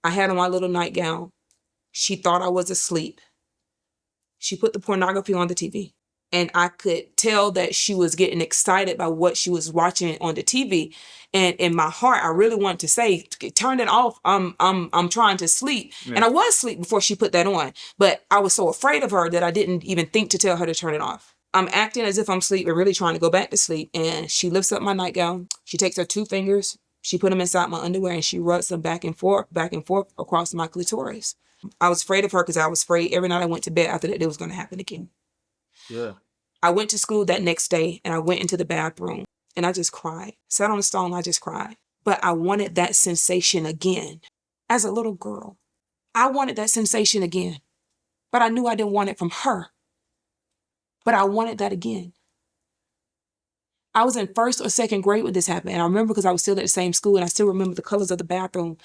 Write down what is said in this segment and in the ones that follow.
I had on my little nightgown. She thought I was asleep. She put the pornography on the TV. And I could tell that she was getting excited by what she was watching on the TV. And in my heart, I really wanted to say, turn it off. I'm trying to sleep. Yeah. And I was asleep before she put that on. But I was so afraid of her that I didn't even think to tell her to turn it off. I'm acting as if I'm asleep and really trying to go back to sleep. And she lifts up my nightgown. She takes her 2 fingers. She put them inside my underwear and she rubs them back and forth across my clitoris. I was afraid of her because I was afraid every night I went to bed after that it was going to happen again. Yeah. I went to school that next day and I went into the bathroom and I just cried. Sat on the stall and I just cried. But I wanted that sensation again. As a little girl, I wanted that sensation again. But I knew I didn't want it from her. But I wanted that again. I was in 1st or 2nd grade when this happened. And I remember because I was still at the same school and I still remember the colors of the bathroom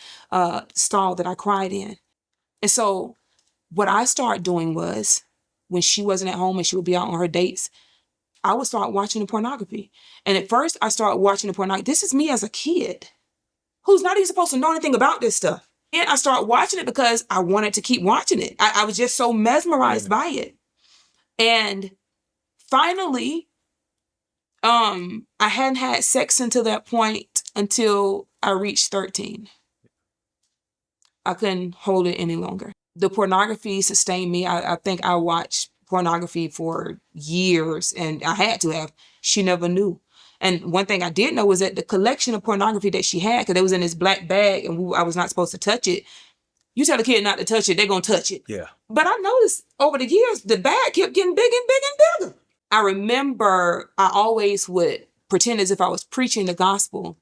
stall that I cried in. And so what I started doing was, when she wasn't at home and she would be out on her dates, I would start watching the pornography. And at first I started watching the pornography. This is me as a kid who's not even supposed to know anything about this stuff. And I started watching it because I wanted to keep watching it. I was just so mesmerized by it. And finally, I hadn't had sex until that point until I reached 13. I couldn't hold it any longer. The pornography sustained me. I think I watched pornography for years and I had to have. She never knew. And one thing I did know was that the collection of pornography that she had, because it was in this black bag and I was not supposed to touch it. You tell a kid not to touch it, they're going to touch it. Yeah. But I noticed over the years, the bag kept getting bigger and bigger and bigger. I remember I always would pretend as if I was preaching the gospel.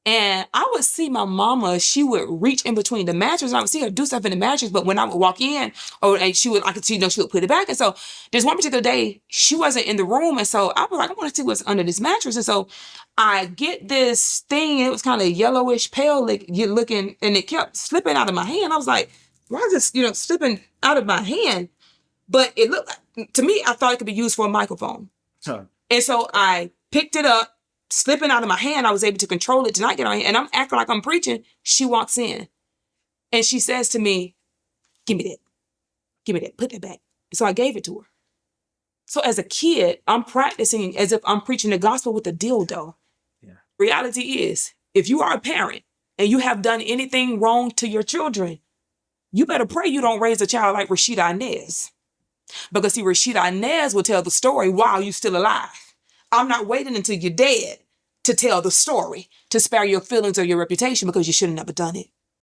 And I would see my mama, she would reach in between the mattress and I would see her do stuff in the mattress. But when I would walk in, I could see, she would put it back. And so there's one particular day, she wasn't in the room. And so I was like, I want to see what's under this mattress. And so I get this thing, it was kind of yellowish, pale looking, and it kept slipping out of my hand. I was like, why is this, slipping out of my hand? But it looked like, to me, I thought it could be used for a microphone. Huh. And so I picked it up. Slipping out of my hand, I was able to control it to not get on my hand. And I'm acting like I'm preaching. She walks in and she says to me, give me that. Give me that. Put that back. So I gave it to her. So as a kid, I'm practicing as if I'm preaching the gospel with a dildo. Yeah. Reality is, if you are a parent and you have done anything wrong to your children, you better pray you don't raise a child like Rashida Inez. Because see, Rashida Inez will tell the story while you're still alive. I'm not waiting until you're dead to tell the story, to spare your feelings or your reputation because you should have never done it.